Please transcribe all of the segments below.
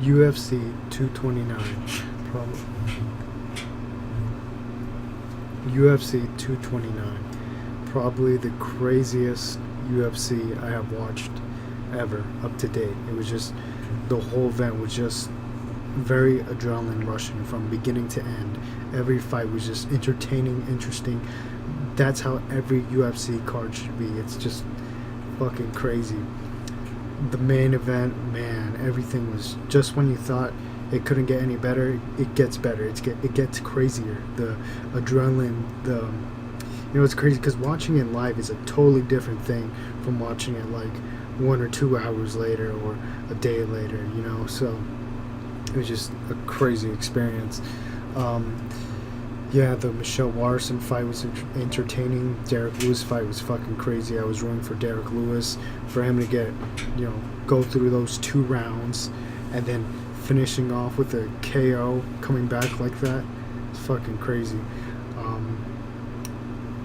UFC 229. Probably. UFC 229. Probably the craziest UFC I have watched ever up to date. It was just, the whole event was just very adrenaline rushing from beginning to end. Every fight was just entertaining, interesting. That's how every UFC card should be. It's just fucking crazy. The main event, man, everything was just when you thought it couldn't get any better, it gets better. It gets crazier. The adrenaline, it's crazy because watching it live is a totally different thing from watching it like 1 or 2 hours later or a day later. So it was just a crazy experience. The Michelle Watterson fight was entertaining. Derek Lewis fight was fucking crazy. I was rooting for Derek Lewis, for him to get, go through those 2 rounds and then finishing off with a KO, coming back like that. It's fucking crazy.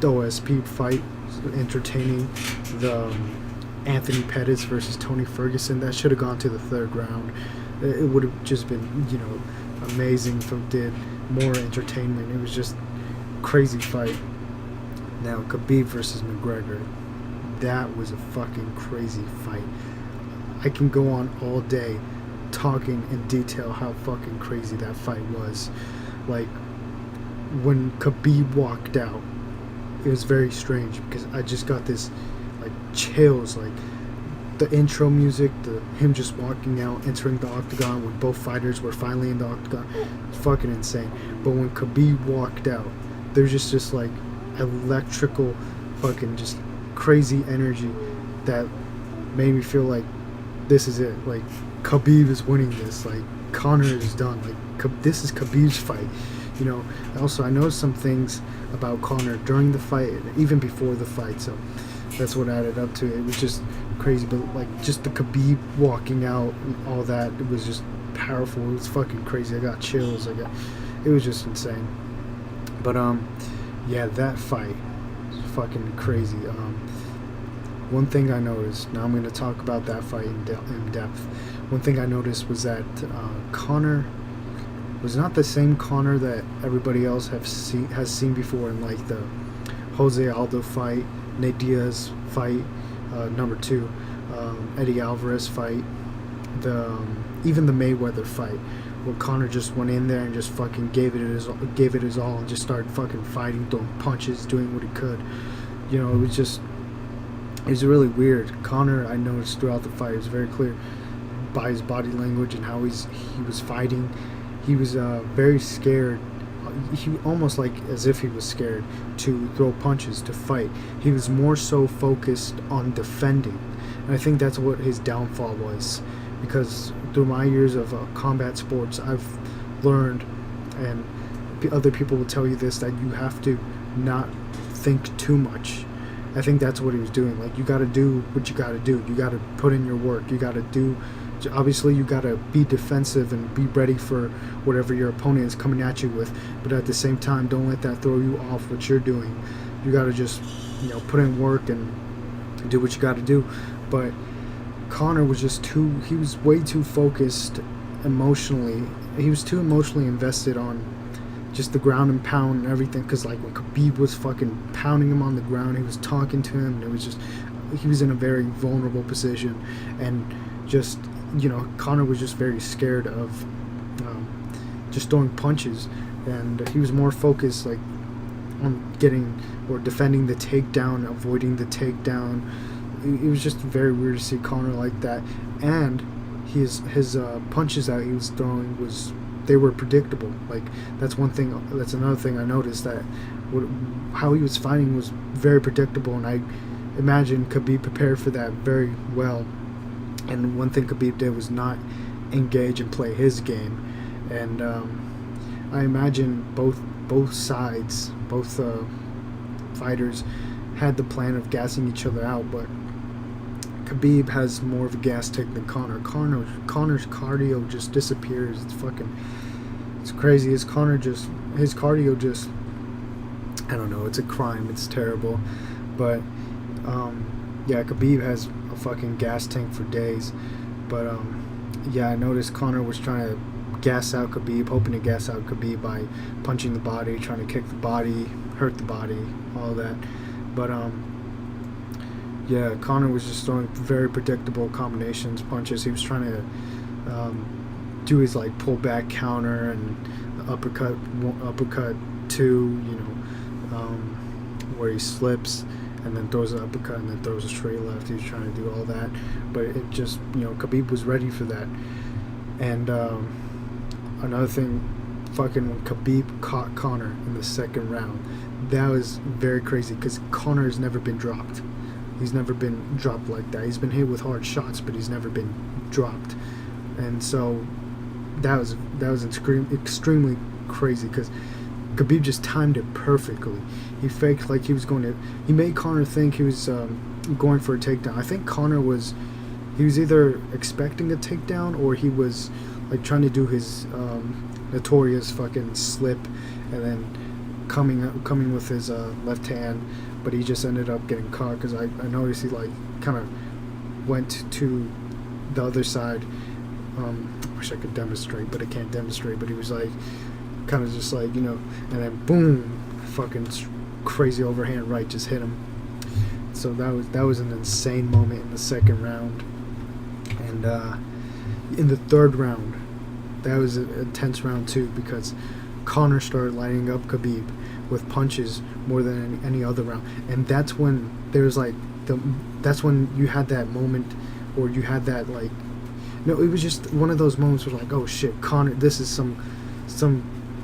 The OSP fight was entertaining. The Anthony Pettis versus Tony Ferguson, that should have gone to the 3rd round. It would have just been, amazing if it did. More entertainment. It was just crazy fight. Now Khabib versus McGregor, that was a fucking crazy fight. I can go on all day talking in detail how fucking crazy that fight was. Like, when Khabib walked out, it was very strange because I just got this like chills, like the intro music, him just walking out, entering the octagon when both fighters were finally in the octagon. It's fucking insane. But when Khabib walked out, there's just like electrical fucking just crazy energy that made me feel like this is it. Like, Khabib is winning this. Like, Conor is done. Like, this is Khabib's fight. Also, I noticed some things about Conor during the fight, even before the fight, so that's what added up to it. It was just crazy, but like just the Khabib walking out and all that, it was just powerful. It was fucking crazy. I got chills. It was just insane. But that fight was fucking crazy. One thing I noticed, now I'm going to talk about that fight in depth. One thing I noticed was that Conor was not the same Conor that everybody else has seen before in like the Jose Aldo fight, Nate Diaz fight, number 2, Eddie Alvarez fight, even the Mayweather fight, where Conor just went in there and just fucking gave it his all and just started fucking fighting, throwing punches, doing what he could. It was really weird. Conor, I noticed throughout the fight, it was very clear by his body language and how he was fighting. He was very scared. He almost like as if he was scared to throw punches, to fight. He was more so focused on defending, and I think that's what his downfall was. Because through my years of combat sports, I've learned, and other people will tell you this, that you have to not think too much. I think that's what he was doing. Like, you got to do what you got to do. You got to put in your work. You got to do. Obviously, you got to be defensive and be ready for whatever your opponent is coming at you with. But at the same time, don't let that throw you off what you're doing. You got to just, put in work and do what you got to do. But Conor was he was way too focused emotionally. He was too emotionally invested on just the ground and pound and everything. Because, like, when Khabib was fucking pounding him on the ground, he was talking to him. And it was just, he was in a very vulnerable position. And just, Conor was just very scared of just throwing punches, and he was more focused like on getting or defending the takedown, avoiding the takedown. It was just very weird to see Conor like that, and his punches that he was throwing they were predictable. Like, that's another thing I noticed, that how he was fighting was very predictable, and I imagine Khabib prepared for that very well. And one thing Khabib did was not engage and play his game. And I imagine both sides, both fighters, had the plan of gassing each other out. But Khabib has more of a gas tank than Conor. Conor's cardio just disappears. It's crazy. His cardio just, I don't know. It's a crime. It's terrible. But Khabib has a fucking gas tank for days. But yeah, I noticed Conor was trying to gas out Khabib, hoping to gas out Khabib by punching the body, trying to kick the body, hurt the body, all that. But yeah, Conor was just throwing very predictable combinations, punches. He was trying to do his like pull back counter and the uppercut two, where he slips and then throws an uppercut and then throws a straight left. He was trying to do all that, but it just, Khabib was ready for that. And another thing, fucking when Khabib caught Conor in the second round, that was very crazy because Conor has never been dropped. He's never been dropped like that. He's been hit with hard shots, but he's never been dropped. And so that was extremely crazy because Khabib just timed it perfectly. He faked like he was going to. He made Conor think he was going for a takedown. I think Conor was either expecting a takedown or he was like trying to do his notorious fucking slip and then coming with his left hand, but he just ended up getting caught because I noticed he like kind of went to the other side. I wish I could demonstrate, but I can't demonstrate. But he was like kind of just like, and then boom, fucking crazy overhand right just hit him. So that was an insane moment in the second round. And in the third round, that was an intense round too because Conor started lining up Khabib with punches more than any other round, and that's when there's like that's when you had that moment, or you had that like, it was just one of those moments where like, oh shit, Conor, this is some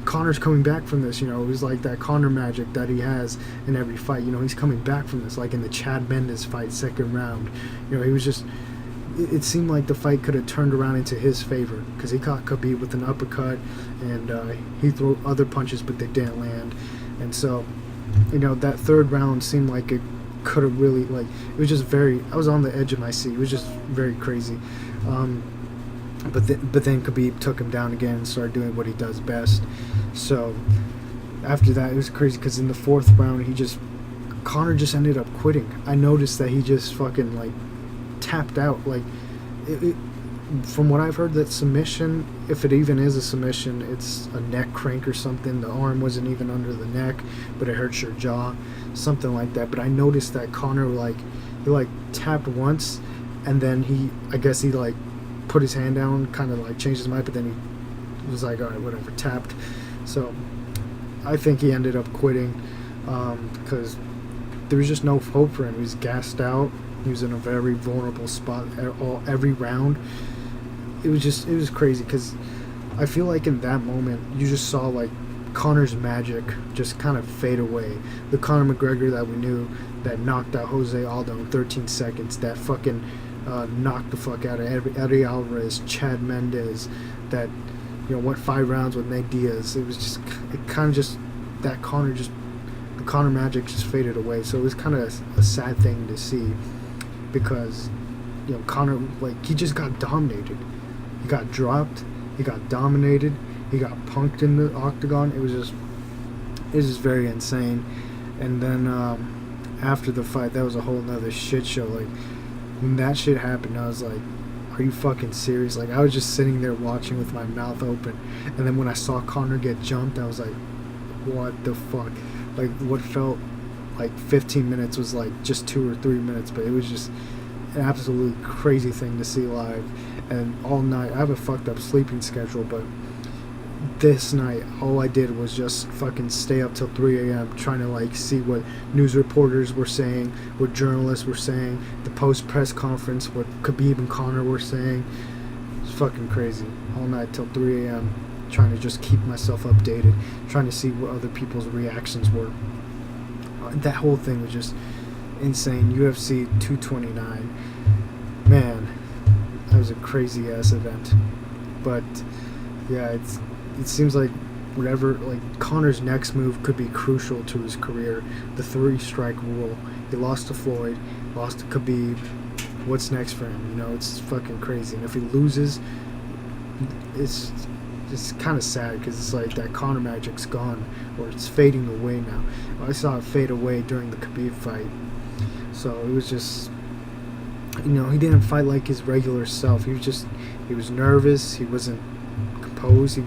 Conor's coming back from this. It was like that Conor magic that he has in every fight. He's coming back from this, like in the Chad Mendes fight, second round. He was just. It seemed like the fight could have turned around into his favor because he caught Khabib with an uppercut and he threw other punches, but they didn't land. And so, that third round seemed like it could have really, like, it was just I was on the edge of my seat. It was just very crazy. But then Khabib took him down again and started doing what he does best. So after that, it was crazy because in the fourth round, Conor just ended up quitting. I noticed that he just fucking like tapped out. Like from what I've heard, that submission, if it even is a submission, it's a neck crank or something. The arm wasn't even under the neck, but it hurts your jaw, something like that. But I noticed that Conor he tapped once, and then I guess he like put his hand down, kind of like changed his mind, but then he was like, all right, whatever, tapped. So I think he ended up quitting because there was just no hope for him. He was gassed out. He was in a very vulnerable spot every round. It was crazy because I feel like in that moment you just saw like Conor's magic just kind of fade away. The Conor McGregor that we knew, that knocked out Jose Aldo in 13 seconds, that fucking knocked the fuck out of Eddie Alvarez, Chad Mendes, that went 5 rounds with Nate Diaz. It was just, it kind of just, that Conor just, the Conor magic just faded away. So it was kind of a sad thing to see because Conor, like, he just got dominated. He got dropped, he got dominated, he got punked in the octagon. It was just very insane. And then after the fight, that was a whole nother shit show. Like, when that shit happened, I was like, are you fucking serious? Like, I was just sitting there watching with my mouth open, and then when I saw Conor get jumped, I was like, what the fuck? Like, what felt like 15 minutes was like just 2 or 3 minutes, but it was just an absolutely crazy thing to see live. And all night, I have a fucked up sleeping schedule, but this night, all I did was just fucking stay up till 3 a.m. trying to like see what news reporters were saying, what journalists were saying, the post-press conference, what Khabib and Conor were saying. It's fucking crazy. All night till 3 a.m. trying to just keep myself updated, trying to see what other people's reactions were. That whole thing was just insane. UFC 229. Man, that was a crazy ass event. But yeah, it seems like whatever, like, Conor's next move could be crucial to his career. The 3-strike rule. He lost to Floyd, lost to Khabib. What's next for him? It's fucking crazy. And if he loses, it's kind of sad because it's like that Conor magic's gone, or it's fading away now. I saw it fade away during the Khabib fight. So it was he didn't fight like his regular self. He was nervous. He wasn't composed.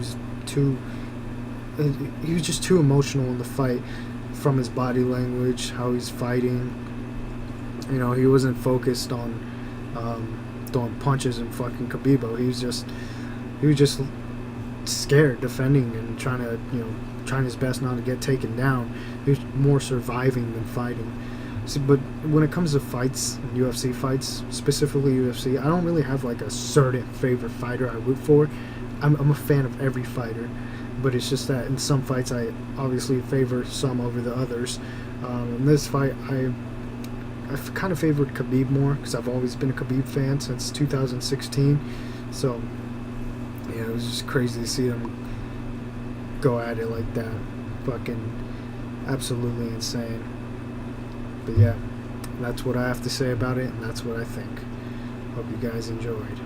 Too, he was just too emotional in the fight, from his body language, how he's fighting. He wasn't focused on throwing punches and fucking Khabib. He was just scared, defending and trying his best not to get taken down. He was more surviving than fighting. So, but when it comes to fights, UFC fights, specifically UFC, I don't really have like a certain favorite fighter I root for. I'm a fan of every fighter, but it's just that in some fights I obviously favor some over the others. In this fight, I've kind of favored Khabib more because I've always been a Khabib fan since 2016. So yeah, it was just crazy to see them go at it like that. Fucking absolutely insane. But yeah, that's what I have to say about it, and that's what I think. Hope you guys enjoyed.